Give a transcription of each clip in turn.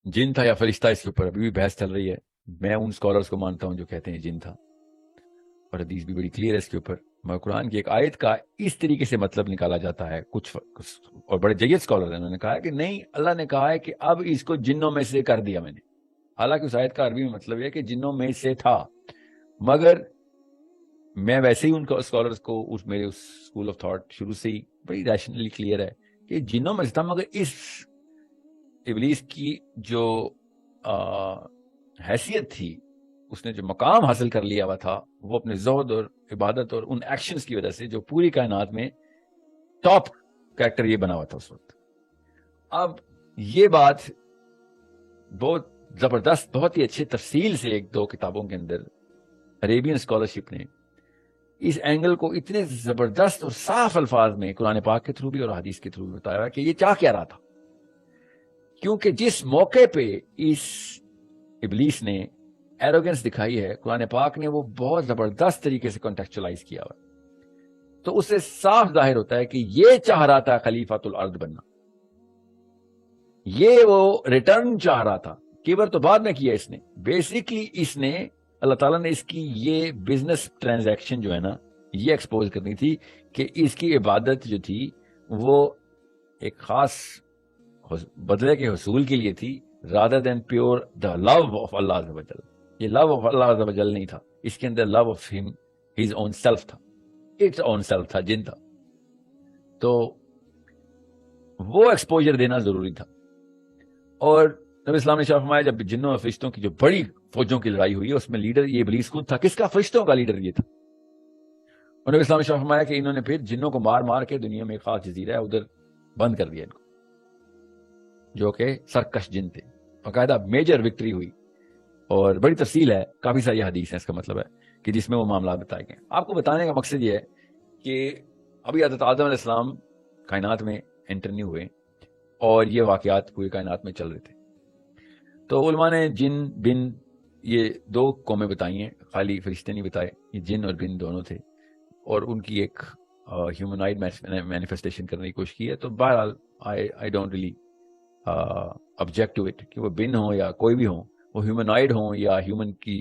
جن تھا یا فرشتہ، اس کے اوپر ابھی بھی بحث چل رہی ہے. میں ان اسکالرس کو مانتا ہوں جو کہتے ہیں جن تھا، اور حدیث بھی بڑی کلیئر ہے اس کے اوپر. مگر قرآن کی ایک آیت کا اس طریقے سے مطلب نکالا جاتا ہے کچھ اور بڑے جید اسکالر ہیں، انہوں نے کہا کہ نہیں، اللہ نے کہا ہے کہ اب اس کو جنوں میں سے کر دیا میں نے. حالانکہ اس آیت کا عربی میں مطلب ہے کہ جنوں میں سے تھا، مگر میں ویسے ہی ان کو اسکالرس کو میرے اس اسکول آف تھاٹ شروع سے ہی بڑی ریشنلی کلیئر ہے کہ جنوں میں سے تھا، مگر اس ابلیس کی جو حیثیت تھی، اس نے جو مقام حاصل کر لیا ہوا تھا، وہ اپنے زہد اور عبادت اور ان ایکشنز کی وجہ سے جو پوری کائنات میں ٹاپ کریکٹر یہ بنا ہوا تھا اس وقت. اب یہ بات بہت زبردست، بہت ہی اچھے تفصیل سے ایک دو کتابوں کے اندر عربین اسکالرشپ نے اس اینگل کو اتنے زبردست اور صاف الفاظ میں قرآن پاک کے تھرو بھی اور حدیث کے تھرو بھی بتایا کہ یہ چاہ کیا رہا تھا. کیونکہ جس موقع پہ اس ابلیس نے ایروگنس دکھائی ہے، قرآن پاک نے وہ بہت زبردست طریقے سے کانٹیکچولائز کیا ہوا، تو اس سے صاف ظاہر ہوتا ہے کہ یہ چاہ رہا تھا خلیفۃ الارض بننا، یہ وہ ریٹرن چاہ رہا تھا. کیبر تو بعد میں کیا اس نے، بیسیکلی اس نے اللہ تعالیٰ نے اس کی یہ بزنس ٹرانزیکشن جو ہے نا، یہ ایکسپوز کرنی تھی کہ اس کی عبادت جو تھی وہ ایک خاص بدلے کے حصول کے لیے تھی، rather than pure the love of Allah عز و جل. یہ love of Allah عز و جل نہیں تھا، اس کے اندر love of him his own self تھا، its own self تھا، جن تھا. تو وہ ایکسپوجر دینا ضروری تھا. اور نبی اسلام نے ارشاد فرمایا جب جنوں اور فرشتوں کی جو بڑی فوجوں کی لڑائی ہوئی ہے، اس میں لیڈر یہ ابلیس خود تھا. کس کا؟ فرشتوں کا لیڈر یہ تھا. اور نبی اسلام نے ارشاد فرمایا کہ انہوں نے پھر جنوں کو مار مار کے دنیا میں ایک خاص جزیرہ ہے ادھر بند کر دیا ان کو، جو کہ سرکش جن تھے. باقاعدہ میجر وکٹری ہوئی، اور بڑی تفصیل ہے، کافی ساری حدیث ہے اس کا مطلب ہے کہ جس میں وہ معاملات بتائے گئے. آپ کو بتانے کا مقصد یہ ہے کہ ابھی حضرت آدم علیہ السلام کائنات میں انٹر نہیں ہوئے اور یہ واقعات پوری کائنات میں چل رہے تھے. تو علماء نے جن بن یہ دو قومیں بتائی ہیں، خالی فرشتے نہیں بتائے، یہ جن اور بن دونوں تھے، اور ان کی ایک ہیومنائڈ مینیفیسٹیشن کرنے کی کوشش کی ہے. تو بہرحال I don't really object to it کہ وہ بن ہوں یا کوئی بھی ہوں، وہ ہیومنائڈ ہوں یا ہیومن کی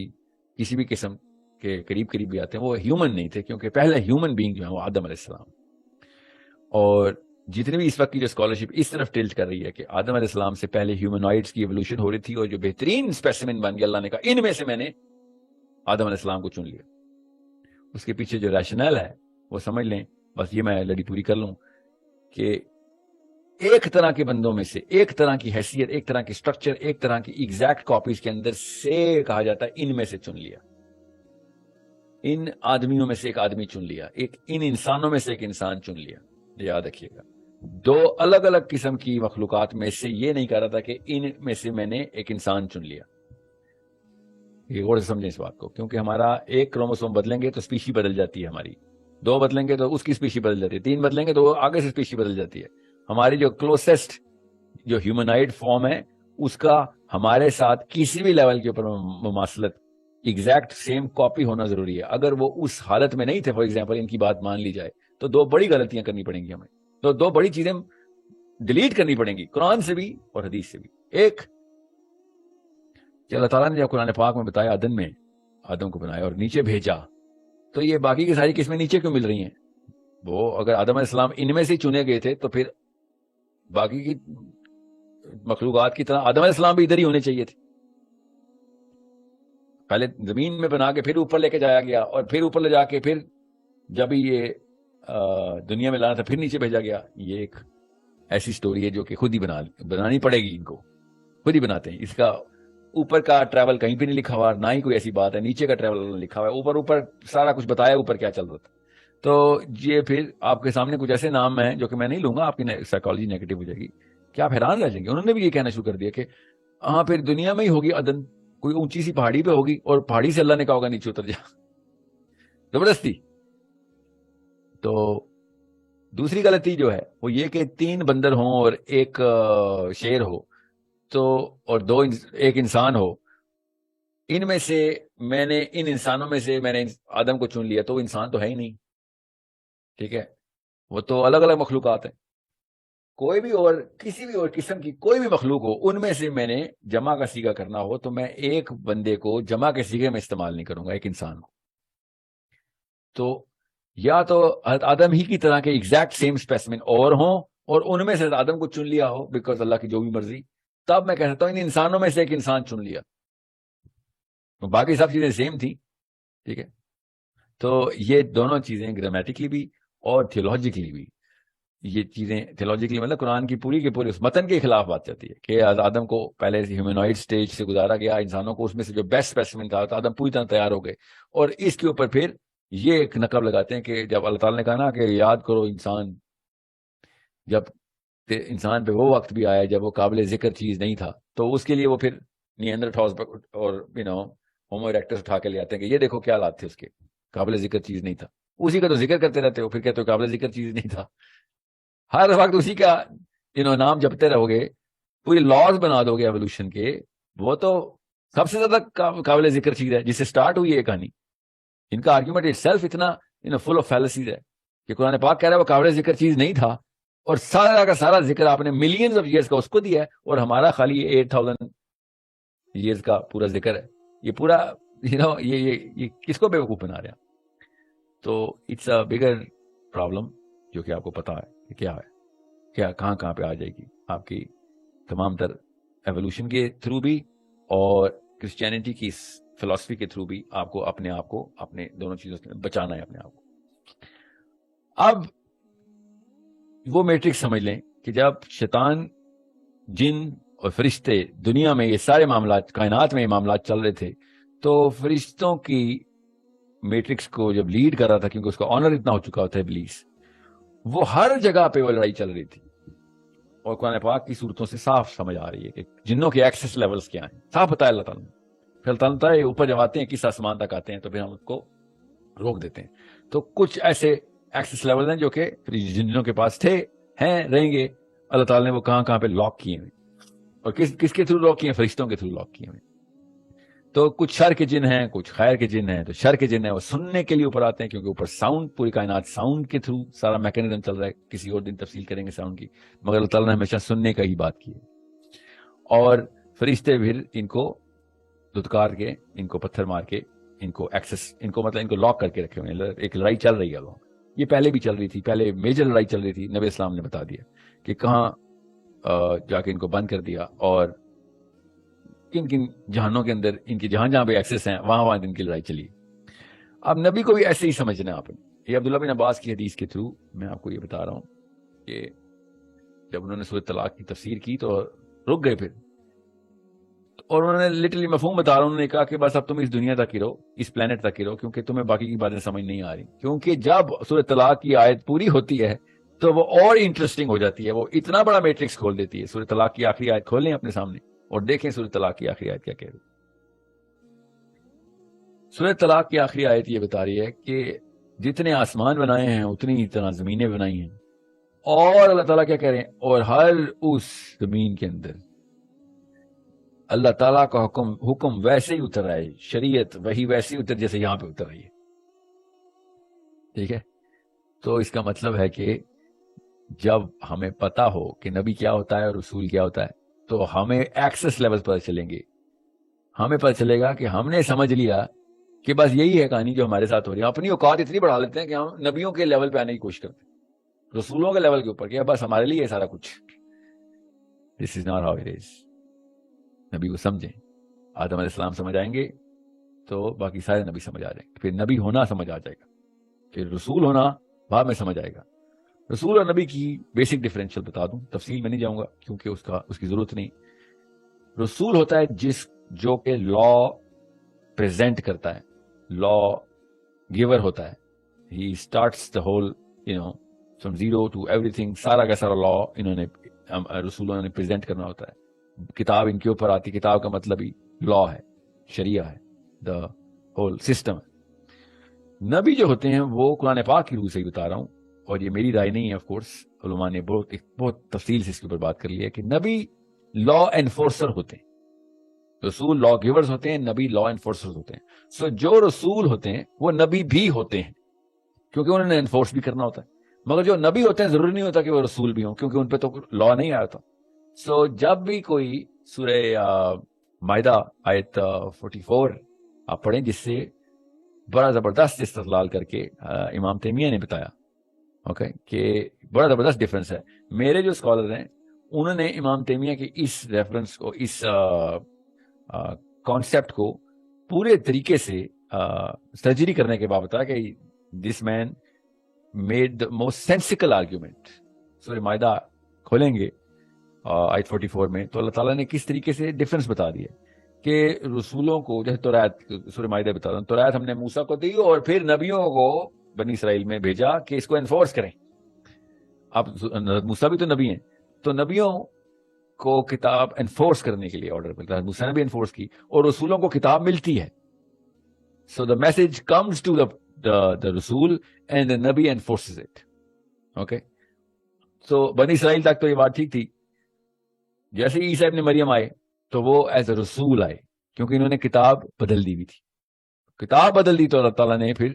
کسی بھی قسم کے قریب قریب بھی آتے ہیں، وہ ہیومن نہیں تھے، کیونکہ پہلے ہیومن بینگ جو ہیں وہ آدم علیہ السلام. اور جتنی بھی اس وقت کی جو اسکالرشپ اس طرف ٹلٹ کر رہی ہے کہ آدم علیہ السلام سے پہلے ہیومنائڈس کی ایوولوشن ہو رہی تھی، اور جو بہترین اسپیسیمن بن گیا، اللہ نے کہا ان میں سے میں نے آدم علیہ السلام کو چن لیا. اس کے پیچھے جو ریشنل ہے وہ سمجھ لیں. بس یہ میں لڑی پوری کر لوں کہ ایک طرح کے بندوں میں سے، ایک طرح کی حیثیت، ایک طرح کی سٹرکچر، ایک طرح کی ایگزیکٹ کاپیز کے اندر سے کہا جاتا ہے ان میں سے چن لیا، ان آدمیوں میں سے ایک آدمی چن لیا، ان انسانوں میں سے ایک انسان چن لیا. یاد رکھیے گا، دو الگ الگ قسم کی مخلوقات میں سے یہ نہیں کہہ رہا تھا کہ ان میں سے میں نے ایک انسان چن لیا. یہ غور سے سمجھیں اس بات کو، کیونکہ ہمارا ایک کروموسوم بدلیں گے تو اسپیشی بدل جاتی ہے ہماری، دو بدلیں گے تو اس کی اسپیشی بدل جاتی ہے، تین بدلیں گے تو آگے سے اسپیشی بدل جاتی ہے. ہماری جو کلوسسٹ جو ہیومنائڈ فارم ہے اس کا ہمارے ساتھ کسی بھی لیول کے اوپر مماثلت، ایگزیکٹ سیم کاپی ہونا ضروری ہے. اگر وہ اس حالت میں نہیں تھے، فار ایگزامپل ان کی بات مان لی جائے، تو دو بڑی غلطیاں کرنی پڑیں گی ہمیں، تو دو بڑی چیزیں ڈیلیٹ کرنی پڑیں گی قرآن سے بھی اور حدیث سے بھی. ایک کہ اللہ تعالیٰ نے جب قرآن پاک میں بتایا آدم کو بنایا اور نیچے بھیجا، تو یہ باقی کی ساری قسمیں نیچے کیوں مل رہی ہیں؟ وہ اگر آدم علیہ السلام ان میں سے چنے گئے تھے تو پھر باقی کی مخلوقات کی طرح آدم علیہ السلام بھی ادھر ہی ہونے چاہیے تھے. پہلے زمین میں بنا کے پھر اوپر لے کے جایا گیا، اور پھر اوپر لے جا کے پھر جب یہ دنیا میں لانا تھا پھر نیچے بھیجا گیا. یہ ایک ایسی سٹوری ہے جو کہ خود ہی بنانی پڑے گی، ان کو خود ہی بناتے ہیں. اس کا اوپر کا ٹریول کہیں پہ نہیں لکھا ہوا، نہ ہی کوئی ایسی بات ہے. نیچے کا ٹریول لکھا ہوا ہے، اوپر سارا کچھ بتایا اوپر کیا چل رہا تھا. تو یہ پھر آپ کے سامنے کچھ ایسے نام ہیں جو کہ میں نہیں لوں گا، آپ کی سائیکالوجی نیگیٹو ہو جائے گی کہ آپ حیران رہ جائیں گے. انہوں نے بھی یہ کہنا شروع کر دیا کہ ہاں پھر دنیا میں ہی ہوگی عدن، کوئی اونچی سی پہاڑی پہ ہوگی، اور پہاڑی سے اللہ نے کہا ہوگا نیچے اتر جا، زبردستی. تو دوسری غلطی جو ہے وہ یہ کہ 3 بندر ہوں اور ایک شیر ہو، تو اور ایک انسان ہو. ان میں سے میں نے ان انسانوں میں سے میں نے آدم کو چن لیا، تو وہ انسان تو ہے ہی نہیں، ٹھیک ہے، وہ تو الگ الگ مخلوقات ہیں. کوئی بھی اور کسی بھی اور قسم کی کوئی بھی مخلوق ہو، ان میں سے میں نے جمع کا سیگا کرنا ہو تو میں ایک بندے کو جمع کے سیگے میں استعمال نہیں کروں گا، ایک انسان کو. تو یا تو آدم ہی کی طرح کے ایگزیکٹ سیم اسپیسمن اور ہوں، اور ان میں سے آدم کو چن لیا ہو بیکاز اللہ کی جو بھی مرضی، تب میں کہہ سکتا ہوں ان انسانوں میں سے ایک انسان چن لیا، باقی سب چیزیں سیم تھی. ٹھیک ہے، تو یہ دونوں چیزیں گرامیٹکلی بھی اور تھیولوجیکلی بھی، یہ چیزیں تھیولوجیکلی مطلب قرآن کی پوری کے پوری اس متن کے خلاف بات جاتی ہے کہ آدم کو پہلے ہیومینوائڈ سٹیج سے گزارا گیا، انسانوں کو اس میں سے جو بیسٹ اسپیسیمن تھا، آدم پوری طرح تیار ہو گئے، اور اس کے اوپر پھر یہ ایک نقب لگاتے ہیں کہ جب اللہ تعالیٰ نے کہا نا کہ یاد کرو انسان، جب انسان پہ وہ وقت بھی آیا جب وہ قابل ذکر چیز نہیں تھا، تو اس کے لیے وہ پھر نیانڈرتھالز اور ہومو ایریکٹس اٹھا کے لے آتے ہیں کہ یہ دیکھو کیا حالات تھے اس کے، قابل ذکر چیز نہیں تھا. اسی کا تو ذکر کرتے رہتے ہو، پھر کہتے ہو قابل ذکر چیز نہیں تھا. ہر وقت اسی کا نام جپتے رہو گے، پوری لاز بنا دو گے ایوولوشن کے. وہ تو سب سے زیادہ قابل ذکر چیز ہے جس سے سٹارٹ ہوئی ہے کہانی. ان کا آرگیومنٹ اٹ سیلف اتنا فل آف فیلسیز ہے کہ قرآن پاک کہہ رہا ہے وہ قابل ذکر چیز نہیں تھا، اور سارا کا سارا ذکر آپ نے ملینز آف ایئرس کا اس کو دیا ہے، اور ہمارا خالی 8000 ایئرس کا پورا ذکر ہے. یہ پورا یہ کس کو بیوقوف بنا رہا؟ تو اٹس اے بگر پرابلم جو کہ آپ کو پتا ہے کہ کیا ہے، کیا کہاں پہ آ جائے گی آپ کی تمام تر ایوولوشن کے تھرو بھی اور کرسچینٹی کی فلسفی کے تھرو بھی آپ کو اپنے دونوں چیزوں سے بچانا ہے اپنے آپ کو. اب وہ میٹرکس سمجھ لیں کہ جب شیطان، جن اور فرشتے دنیا میں یہ سارے معاملات، کائنات میں یہ معاملات چل رہے تھے، تو فرشتوں کی میٹرکس کو جب لیڈ کر رہا تھا، کیونکہ اس کا آنر اتنا ہو چکا تھا ابلیس، وہ ہر جگہ پہ وہ لڑائی چل رہی تھی. اور قرآن پاک کی صورتوں سے صاف سمجھ آ رہی ہے کہ جنوں کے ایکسس لیولز کیا ہیں، صاف بتایا اللہ تعالیٰ نے. پھر اللہ تعالیٰ اوپر جب آتے ہیں کس آسمان تک آتے ہیں تو پھر ہم اس کو روک دیتے ہیں. تو کچھ ایسے ایکسس لیول ہیں جو کہ جنوں کے پاس تھے، ہیں، رہیں گے. اللہ تعالیٰ نے وہ کہاں پہ لاک کیے ہیں، اور کس کے تھرو لاک کیے ہیں؟ فرشتوں کے تھرو لاک کیے ہیں. تو کچھ شر کے جن ہیں، کچھ خیر کے جن ہیں. تو شر کے جن ہیں وہ سننے کے لیے اوپر آتے ہیں، کیونکہ اوپر ساؤنڈ، پوری کائنات ساؤنڈ کے تھرو سارا میکینزم چل رہا ہے. کسی اور دن تفصیل کریں گے ساؤنڈ کی، مگر اللہ تعالیٰ نے ہمیشہ سننے کا ہی بات کی ہے. اور فرشتے پھر ان کو دھتکار کے، ان کو پتھر مار کے، ان کو لاک کر کے رکھے ہوئے ہیں. ایک لڑائی چل رہی ہے وہاں. یہ پہلے بھی چل رہی تھی، پہلے میجر لڑائی چل رہی تھی. نبی اسلام نے بتا دیا کہ کہاں جا کے ان کو بند کر دیا، اور کن جہانوں کے اندر ان کی جہاں پہ ایکسس ہیں وہاں ان کی لڑائی چلی. اب نبی کو بھی ایسے ہی سمجھنا آپ نے. یہ عبداللہ بن عباس کی حدیث کے تھرو میں آپ کو یہ بتا رہا ہوں کہ جب انہوں نے سورۃ طلاق کی تفسیر کی تو رک گئے پھر، اور انہوں نے لٹرلی مفہوم بتا رہا ہوں، انہوں نے کہا کہ بس اب تم اس دنیا تک ہی رہو، اس پلانٹ تک ہی رہو، کیونکہ تمہیں باقی کی باتیں سمجھ نہیں آ رہی. کیونکہ جب سورۃ طلاق کی آیت پوری ہوتی ہے تو وہ اور انٹرسٹنگ ہو جاتی ہے، وہ اتنا بڑا میٹرکس کھول دیتی ہے. سورۃ طلاق کی آخری آیت کھول لیں اپنے سامنے اور دیکھیں سورۃ طلاق کی آخری آیت کیا کہہ رہی ہے. سورۃ طلاق کی آخری آیت یہ بتا رہی ہے کہ جتنے آسمان بنائے ہیں اتنی طرح زمینیں بنائی ہیں، اور اللہ تعالیٰ کیا کہہ رہے ہیں، اور ہر اس زمین کے اندر اللہ تعالیٰ کا حکم ویسے ہی اتر رہا ہے، شریعت وہی ویسے ہی اتر جیسے یہاں پہ اتر رہی ہے. ٹھیک ہے، تو اس کا مطلب ہے کہ جب ہمیں پتا ہو کہ نبی کیا ہوتا ہے اور رسول کیا ہوتا ہے تو ہمیں ایکسس لیول پر چلیں گے. ہمیں پتہ چلے گا کہ ہم نے سمجھ لیا کہ بس یہی ہے کہانی جو ہمارے ساتھ ہو رہی ہے. اپنی اوقات اتنی بڑھا لیتے ہیں کہ ہم نبیوں کے لیول پہ آنے کی کوشش کرتے ہیں، رسولوں کے لیول کے اوپر، کہ بس ہمارے لیے سارا کچھ. This is not how it is. نبی کو سمجھیں. آدم علیہ السلام سمجھ آئیں گے تو باقی سارے نبی سمجھ آ جائیں گے. پھر نبی ہونا سمجھ آ جائے گا، پھر رسول ہونا بعد میں سمجھ آئے گا. رسول اور نبی کی بیسک ڈفرینشیل بتا دوں، تفصیل میں نہیں جاؤں گا کیونکہ اس کی ضرورت نہیں. رسول ہوتا ہے جو کہ لا پریزنٹ کرتا ہے، لا گیور ہوتا ہے. He starts the whole from zero to everything. سارا کا سارا لا رسولوں نے پریزنٹ کرنا ہوتا ہے. کتاب ان کے اوپر آتی، کتاب کا مطلب ہی لا ہے، شریعہ ہے، دا ہول سسٹم ہے. نبی جو ہوتے ہیں وہ قرآن پاک کی روح سے ہی بتا رہا ہوں، اور یہ میری رائے نہیں ہے. آف کورس علماء نے بہت تفصیل سے اس کے اوپر بات کر لی ہے کہ نبی لا انفورسر ہوتے ہیں، رسول لا گیورز ہوتے ہیں، نبی لا انفورسر ہوتے ہیں. سو جو رسول ہوتے ہیں وہ نبی بھی ہوتے ہیں، کیونکہ انہوں نے انفورس بھی کرنا ہوتا ہے. مگر جو نبی ہوتے ہیں ضروری نہیں ہوتا کہ وہ رسول بھی ہوں، کیونکہ ان پہ تو لا نہیں آیا تھا. سو جب بھی کوئی سورہ مائدہ آیت 44 آپ پڑھیں، جس سے بڑا زبردست استدلال کر کے امام تیمیہ نے بتایا کہ بڑا زبردست ڈفرنس ہے. میرے جو اسکالر ہیں انہوں نے امام تیمیہ کے اس ریفرنس کو، اس کانسیپٹ کو پورے طریقے سے سرجری کرنے کے بعد بتایا کہ this man made the most sensical argument. سورہ مائدہ کھولیں گے آیت 44 میں تو اللہ تعالیٰ نے کس طریقے سے ڈفرنس بتا دیا کہ رسولوں کو، جیسے توریت، سورہ مائدہ بتا رہا ہوں، توریت ہم نے موسیٰ کو دی اور پھر نبیوں کو بنی اسرائیل میں بھیجا کہ اس کو انفورس کریں. اب موسیٰ بھی تو نبی ہیں، تو نبیوں کو کتاب انفورس کرنے کے لیے آرڈر ملتا ہے. موسیٰ نے بھی انفورس کی اور رسولوں کو کتاب ملتی ہے. So the message comes to the رسول اینڈ the نبی enforces it. سو بنی اسرائیل تک تو یہ بات ٹھیک تھی. جیسے عیسیٰ ابن مریم آئے تو وہ ایز اے رسول آئے، کیونکہ انہوں نے کتاب بدل دی ہوئی تھی. کتاب بدل دی تو اللہ تعالیٰ نے پھر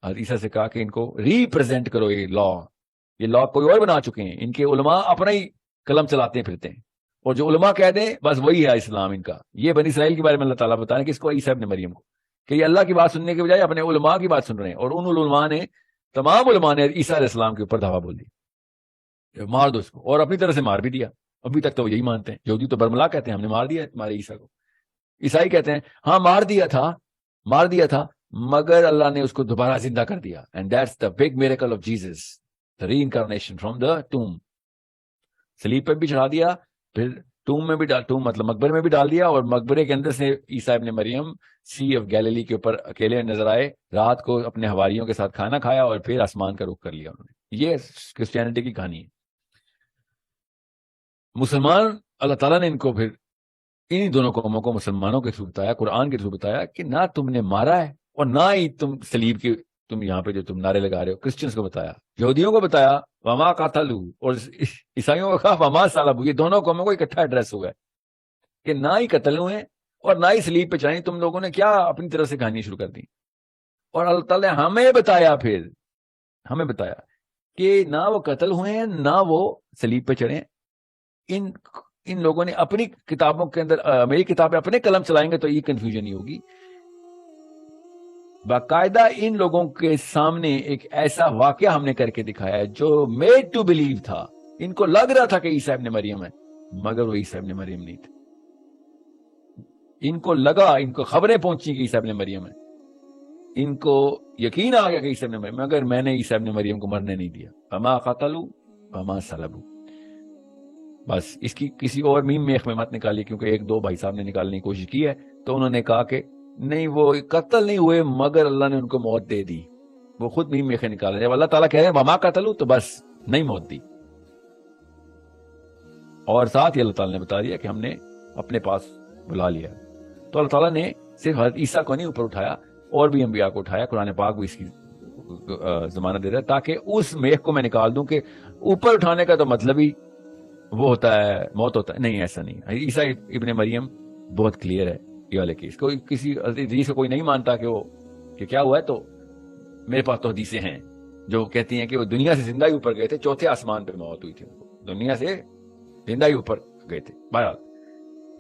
عیسیٰ سے کہا کہ ان کو ریپرزینٹ کرو. یہ لا کوئی اور بنا چکے ہیں، ان کے علماء اپنا ہی قلم چلاتے پھرتے ہیں، اور جو علماء کہہ دیں بس وہی ہے اسلام ان کا. یہ بنی اسرائیل کے بارے میں اللہ تعالیٰ بتا رہے ہیں کہ اس کو عیسیٰ ابن مریم کو، کہ یہ اللہ کی بات سننے کے بجائے اپنے علماء کی بات سن رہے ہیں. اور ان علماء نے، تمام علماء نے عیسیٰ علیہ السلام کے اوپر دعویٰ بول دی، مار دو اس کو، اور اپنی طرح سے مار بھی دیا. ابھی تک تو وہ یہی مانتے ہیں. یہودی تو برملا کہتے ہیں ہم نے مار دیا تمہارے عیسیٰ کو. عیسائی کہتے ہیں ہاں مار دیا تھا مگر اللہ نے اس کو دوبارہ زندہ کر دیا. And that's the big miracle of Jesus, the reincarnation from the tomb. سلیب پہ بھی چڑھا دیا، پھر ٹوم میں بھی ٹوم مطلب مقبرے میں بھی ڈال دیا، اور مقبرے کے اندر سے عیسیٰ ابن مریم سی آف گیلیلی کے اوپر اکیلے نظر آئے. رات کو اپنے حواریوں کے ساتھ کھانا کھایا اور پھر آسمان کا رخ کر لیا انہوں نے. یہ کرسچینٹی کی کہانی ہے. مسلمان، اللہ تعالیٰ نے ان کو پھر انہی دونوں قوموں کو مسلمانوں کے تھرو بتایا، قرآن کے تھرو بتایا کہ نہ تم نے مارا ہے اور نہ ہی تم سلیب کی، تم یہاں پہ جو تم نعرے لگا رہے ہو. کرسچنس کو بتایا، یہودیوں کو بتایا وما قاتلوا، اور عیسائیوں کو کہا وما صلبوا. یہ دونوں قوموں کو اکٹھا ایڈریس ہوا ہے کہ نہ ہی قتل ہوئے اور نہ ہی سلیب پہ چڑھیں. تم لوگوں نے کیا اپنی طرف سے کہانی شروع کر دی. اور اللہ تعالیٰ نے ہمیں بتایا کہ نہ وہ قتل ہوئے ہیں نہ وہ سلیب پہ چڑھیں. ان لوگوں نے اپنی کتابوں کے اندر، میری کتابیں اپنے قلم چلائیں گے تو یہ کنفیوژن نہیں ہوگی. باقاعدہ ان لوگوں کے سامنے ایک ایسا واقعہ ہم نے کر کے دکھایا ہے جو میڈ ٹو بلیو تھا. ان کو لگ رہا تھا کہ عیسیٰ ابن مریم ہے، مگر وہ عیسیٰ ابن مریم نہیں تھے. ان کو لگا، ان کو خبریں پہنچی کہ عیسیٰ ابن مریم ہے، ان کو یقین آ گیا کہ عیسیٰ ابن مریم، مگر میں نے عیسیٰ ابن مریم کو مرنے نہیں دیا. وما قتلوا وما صلبوا. بس اس کی کسی اور میم میخ میں مت نکالیے، کیونکہ ایک دو بھائی صاحب نے نکالنے کی کوشش کی ہے تو انہوں نے کہا کہ نہیں وہ قتل نہیں ہوئے مگر اللہ نے ان کو موت دے دی. وہ خود میم میخیں نکال رہے ہیں. اللہ تعالیٰ کہہ رہے ہیں وما قتلوا، تو بس نہیں موت دی. اور ساتھ ہی اللہ تعالیٰ نے بتا دیا کہ ہم نے اپنے پاس بلا لیا. تو اللہ تعالیٰ نے صرف حضرت عیسیٰ کو نہیں اوپر اٹھایا، اور بھی انبیاء کو اٹھایا. قرآن پاک بھی اس کی ضمانت دے رہا ہے تاکہ اس میخ کو میں نکال دوں کہ اوپر اٹھانے کا تو مطلب ہی وہ ہوتا ہے موت ہوتا ہے. نہیں، ایسا نہیں. عیسیٰ ابن مریم بہت کلیئر ہے یہ والے کیس. کوئی کسی حدیث کو کوئی نہیں مانتا کہ وہ کہ کیا ہوا ہے، تو میرے پاس تو حدیثیں ہیں جو کہتی ہیں کہ وہ دنیا سے زندہ ہی اوپر گئے تھے. چوتھے آسمان پہ موت ہوئی تھی ان کو، دنیا سے زندہ ہی اوپر گئے تھے. بہرحال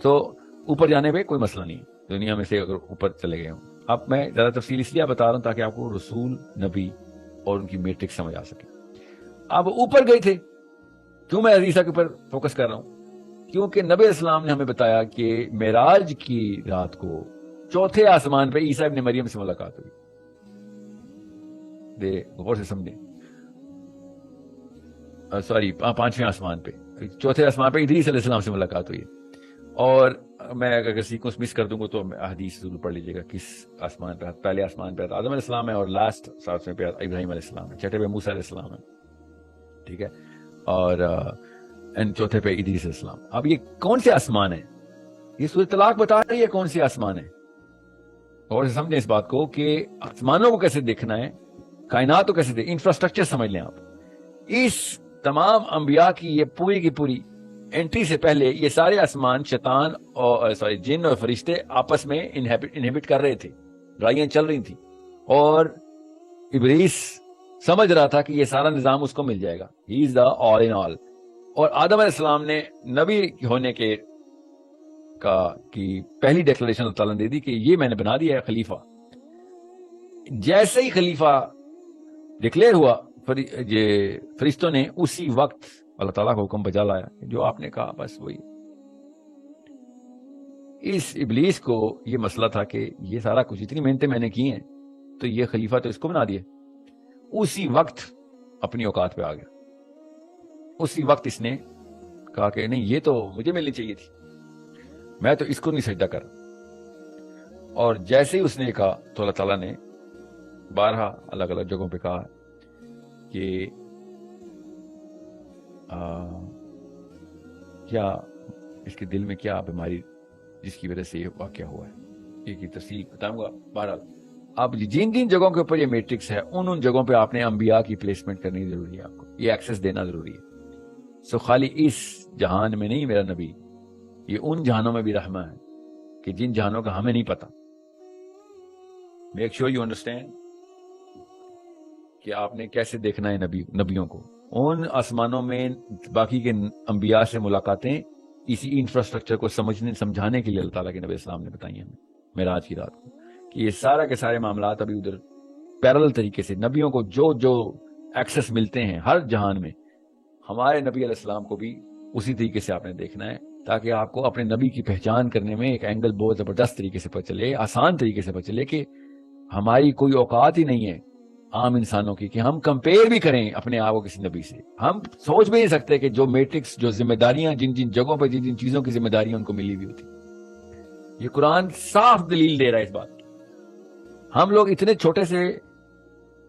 تو اوپر جانے پہ کوئی مسئلہ نہیں، دنیا میں سے اگر اوپر چلے گئے ہوں. اب میں زیادہ تفصیل اس لیے بتا رہا ہوں تاکہ آپ کو رسول، نبی اور ان کی میٹرک سمجھ آ سکے. اب اوپر گئے تھے. کیوں میں عیسیٰ کے اوپر فوکس کر رہا ہوں؟ کیونکہ نبی اسلام نے ہمیں بتایا کہ معراج کی رات کو چوتھے آسمان پہ عیسیٰ ابن مریم سے ملاقات ہوئی. غور سے سمجھیں، سوری، پانچویں آسمان پہ، چوتھے آسمان پہ ادریس علیہ السلام سے ملاقات ہوئی. اور میں اگر سیکوینس مس کر دوں گا تو حدیث ضرور پڑھ لیجیے گا کس آسمان پہ. پہلے آسمان پہ آدم علیہ السلام ہے اور لاسٹ ساتویں پہ ابراہیم علیہ السلام ہے. چھٹے پہ موسیٰ علیہ السلام ہے، ٹھیک ہے، اور چوتھے پہ ادریس علیہ السلام. اب یہ کون سے آسمان ہے؟ یہ سورۃ طلاق بتا رہی ہے کون سے آسمان ہے. اور سمجھیں اس بات کو کہ آسمانوں کو کیسے دیکھنا ہے، کائنات کو کیسے دیکھنا، انفراسٹرکچر سمجھ لیں آپ. اس تمام انبیاء کی یہ پوری کی پوری انٹری سے پہلے یہ سارے آسمان شیطان اور جن اور فرشتے آپس میں انہیبٹ کر رہے تھے، لڑائیاں چل رہی تھیں. اور ابلیس سمجھ رہا تھا کہ یہ سارا نظام اس کو مل جائے گا. ہی از دا آل ان آل. اور آدم علیہ السلام نے نبی ہونے کی پہلی ڈیکلریشن اللہ تعالیٰ نے دے دی کہ یہ میں نے بنا دیا ہے خلیفہ. جیسے ہی خلیفہ ڈکلیئر ہوا یہ فرشتوں نے اسی وقت اللہ تعالیٰ کو حکم بجا لایا جو آپ نے کہا بس وہی. اس ابلیس کو یہ مسئلہ تھا کہ یہ سارا کچھ اتنی محنتیں میں نے کی ہیں تو یہ خلیفہ تو اس کو بنا دیا. اسی وقت اپنی اوقات پہ آ گیا. اسی وقت اس نے کہا کہ نہیں یہ تو مجھے ملنی چاہیے تھی, میں تو اس کو نہیں سجدہ کر. اور جیسے ہی اس نے کہا تو اللہ تعالیٰ نے بارہا الگ الگ جگہوں پہ کہا کہ کیا اس کے دل میں کیا بیماری جس کی وجہ سے یہ واقعہ ہوا ہے, ایک ہی تفصیل بتاؤں گا. بہرحال اب جن جن جگہوں کے اوپر یہ میٹرکس ہے ان جگہوں پہ آپ نے انبیاء کی پلیسمنٹ کرنی ضروری ہے, آپ کو یہ ایکسس دینا ضروری ہے. سو خالی اس جہان میں نہیں میرا نبی, یہ ان جہانوں میں بھی رحمہ ہے کہ جن جہانوں کا ہمیں نہیں پتا. میک شیور یو انڈرسٹینڈ کہ آپ نے کیسے دیکھنا ہے نبیوں کو. ان آسمانوں میں باقی کے انبیاء سے ملاقاتیں اسی انفراسٹرکچر کو سمجھانے کے لیے اللہ تعالیٰ کے نبی اسلام نے بتائی ہمیں معراج کی رات کو, کہ یہ سارا کے سارے معاملات ابھی ادھر پیرل طریقے سے نبیوں کو جو ایکسس ملتے ہیں ہر جہان میں, ہمارے نبی علیہ السلام کو بھی اسی طریقے سے آپ نے دیکھنا ہے, تاکہ آپ کو اپنے نبی کی پہچان کرنے میں ایک اینگل بہت زبردست طریقے سے پتہ چلے, آسان طریقے سے پتہ چلے کہ ہماری کوئی اوقات ہی نہیں ہے عام انسانوں کی کہ ہم کمپیئر بھی کریں اپنے آپ کو کسی نبی سے. ہم سوچ بھی نہیں سکتے کہ جو میٹرکس, جو ذمہ داریاں جن جن جگہوں پہ جن جن چیزوں کی ذمہ داریاں ان کو ملی ہوئی ہوتی. یہ قرآن صاف دلیل دے رہا ہے اس بات کی. ہم لوگ اتنے چھوٹے سے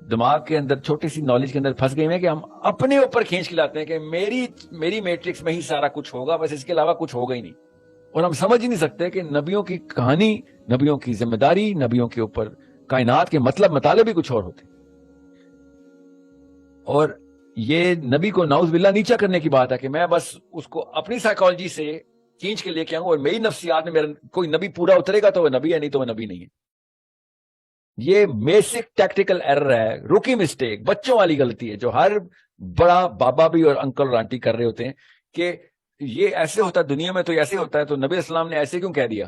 دماغ کے اندر, چھوٹی سی نالج کے اندر پھنس گئے ہیں کہ ہم اپنے اوپر کھینچ کے لاتے ہیں کہ میری میٹرکس میں ہی سارا کچھ ہوگا, بس اس کے علاوہ کچھ ہوگا ہی نہیں. اور ہم سمجھ ہی نہیں سکتے کہ نبیوں کی کہانی, نبیوں کی ذمہ داری, نبیوں کے اوپر کائنات کے مطالب بھی کچھ اور ہوتے. اور یہ نبی کو نعوذ باللہ نیچا کرنے کی بات ہے کہ میں بس اس کو اپنی سائیکالوجی سے کھینچ کے لے کے آؤں اور میری نفسیات میں میرا کوئی نبی پورا اترے گا تو وہ نبی ہے, نہیں تو وہ نبی نہیں ہے. یہ بیسک ٹیکٹیکل ایرر ہے, رکی مسٹیک, بچوں والی غلطی ہے جو ہر بڑا بابا بھی اور انکل اور آنٹی کر رہے ہوتے ہیں کہ یہ ایسے ہوتا ہے دنیا میں تو ایسے ہوتا ہے, تو نبی اسلام نے ایسے کیوں کہہ دیا,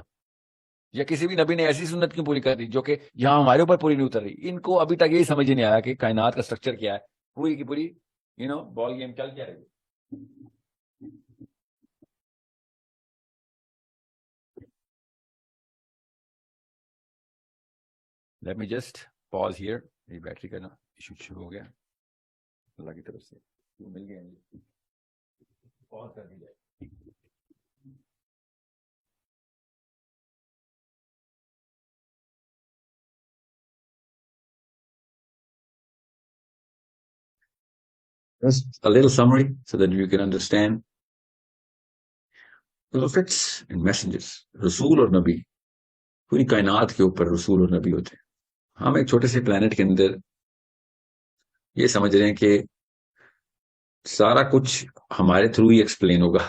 یا کسی بھی نبی نے ایسی سنت کیوں پوری کر دی جو کہ یہاں ہمارے اوپر پوری نہیں اتر رہی. ان کو ابھی تک یہی سمجھ نہیں آیا کہ کائنات کا سٹرکچر کیا ہے, پوری کی پوری بال گیم چل کیا رہی. Let me just pause here. میری بیٹری کا نا ایشو شروع ہو گیا اللہ کی طرف سے, مل گیا پاز کر دی جائے. Just a little summary so that you can understand. Prophets and messengers, رسول اور نبی, پوری کائنات کے اوپر رسول اور نبی ہوتے ہیں. ہم ایک چھوٹے سے پلانٹ کے اندر یہ سمجھ رہے ہیں کہ سارا کچھ ہمارے تھرو ہی ایکسپلین ہوگا,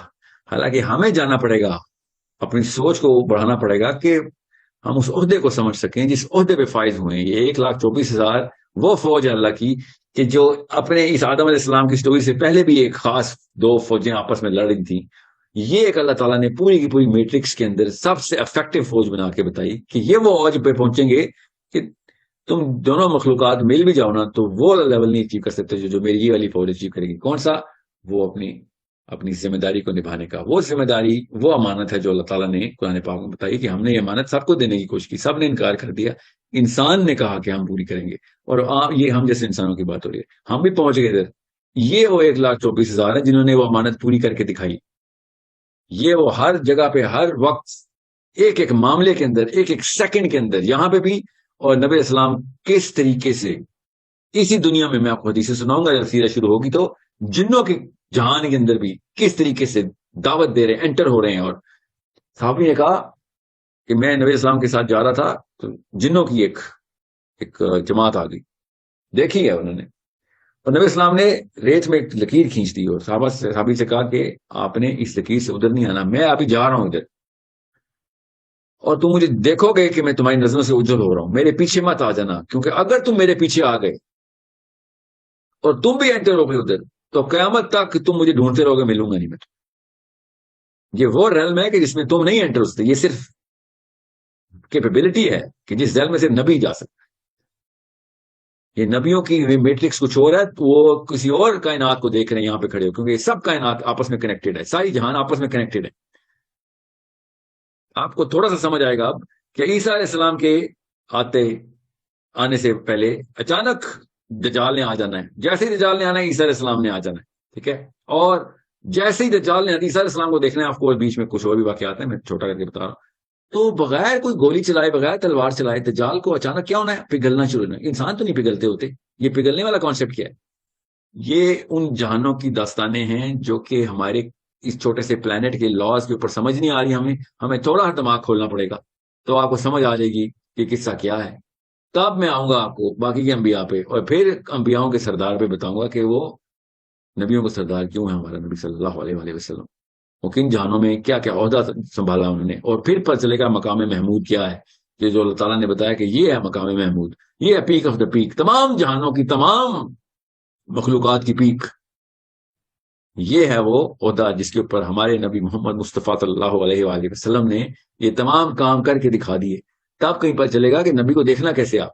حالانکہ ہمیں جانا پڑے گا, اپنی سوچ کو بڑھانا پڑے گا کہ ہم اس عہدے کو سمجھ سکیں جس عہدے پہ فائز ہوئے ہیں. یہ 1,24,000 وہ فوج ہے اللہ کی کہ جو اپنے اس آدم علیہ السلام کی سٹوری سے پہلے بھی ایک خاص 2 فوجیں آپس میں لڑ رہی تھیں. یہ ایک اللہ تعالیٰ نے پوری کی پوری میٹرکس کے اندر سب سے افیکٹو فوج بنا کے بتائی کہ یہ وہ فوج پہ پہنچیں گے کہ تم دونوں مخلوقات مل بھی جاؤ نا تو وہ لیول نہیں اچیو کر سکتے جو میری یہ والی فوج اچیو کرے گی. کون سا؟ وہ اپنی ذمہ داری کو نبھانے کا. وہ ذمہ داری, وہ امانت ہے جو اللہ تعالیٰ نے قرآن پاک میں بتائی کہ ہم نے یہ امانت سب کو دینے کی کوشش کی, سب نے انکار کر دیا. انسان نے کہا کہ ہم پوری کریں گے, اور یہ ہم جیسے انسانوں کی بات ہو رہی ہے, ہم بھی پہنچ گئے ادھر. یہ وہ 1,24,000 ہیں جنہوں نے وہ امانت پوری کر کے دکھائی. یہ وہ ہر جگہ پہ ہر وقت ایک ایک معاملے کے اندر, ایک ایک سیکنڈ کے اندر, یہاں پہ بھی. اور نبی اسلام کس طریقے سے اسی دنیا میں, میں آپ کو حدیثیں سناؤں گا جب سیرت شروع ہوگی, تو جنوں کے جہان کے اندر بھی کس طریقے سے دعوت دے رہے ہیں, انٹر ہو رہے ہیں. اور صحابی نے کہا کہ میں نبی اسلام کے ساتھ جا رہا تھا تو جنوں کی ایک جماعت آ گئی, دیکھی ہے انہوں نے, اور نبی اسلام نے ریت میں ایک لکیر کھینچ دی اور صحابی سے کہا کہ آپ نے اس لکیر سے ادھر نہیں آنا, میں ابھی جا رہا ہوں ادھر, اور تم مجھے دیکھو گے کہ میں تمہاری نظروں سے اجل ہو رہا ہوں, میرے پیچھے مت آ جانا, کیونکہ اگر تم میرے پیچھے آ گئے اور تم بھی انٹر ہو گئے ادھر، تو قیامت تک تم مجھے ڈھونڈتے رہو گے، ملوں گا نہیں میں تمہیں۔ یہ وہ ریلم ہے کہ جس میں تم نہیں انٹر ہوتے، یہ صرف کیپیبلٹی ہے کہ جس ریلم میں صرف نبی جا سکتے۔ یہ نبیوں کی میٹرکس کچھ اور ہے، تو وہ کسی اور کائنات کو دیکھ رہے ہیں یہاں پہ کھڑے ہو، کیونکہ سب کائنات آپس میں کنیکٹڈ ہے، ساری جہان آپس میں کنیکٹڈ ہے۔ آپ کو تھوڑا سا سمجھ آئے گا اب کہ عیسیٰ علیہ السلام کے آنے سے پہلے اچانک دجال نے آ جانا ہے، جیسے ہی دجال نے آنا ہے عیسیٰ علیہ السلام نے آ جانا ہے، ٹھیک ہے؟ اور جیسے ہی دجال نے عیسیٰ علیہ السلام کو دیکھنا ہے، آپ کو بیچ میں کچھ اور بھی واقعات ہیں، میں چھوٹا کر کے بتا رہا ہوں، تو بغیر کوئی گولی چلائے، بغیر تلوار چلائے، دجال کو اچانک کیا ہونا ہے؟ پگھلنا شروع ہونا ہے۔ انسان تو نہیں پگھلتے ہوتے، یہ پگھلنے والا کانسیپٹ کیا ہے؟ یہ ان جہانوں کی داستانیں ہیں جو کہ ہمارے اس چھوٹے سے پلانٹ کے لاز کے اوپر سمجھ نہیں آ رہی ہمیں تھوڑا سا دماغ کھولنا پڑے گا، تو آپ کو سمجھ آ جائے گی کہ قصہ کیا ہے۔ تب میں آؤں گا آپ کو باقی کے انبیاء پہ، اور پھر انبیاؤں کے سردار پہ بتاؤں گا کہ وہ نبیوں کا سردار کیوں ہے ہمارا نبی صلی اللہ علیہ وآلہ وسلم، وہ کن جہانوں میں کیا کیا عہدہ سنبھالا انہوں نے، اور پھر پتہ چلے گا مقام محمود کیا ہے، کہ جو اللہ تعالیٰ نے بتایا کہ یہ ہے مقام محمود، یہ ہے پیک آف دا پیک، تمام جہانوں کی تمام مخلوقات کی پیک، یہ ہے وہ عہدہ جس کے اوپر ہمارے نبی محمد مصطفیٰ صلی اللہ علیہ وآلہ وسلم نے یہ تمام کام کر کے دکھا دیے۔ تب کہیں پتہ چلے گا کہ نبی کو دیکھنا کیسے آپ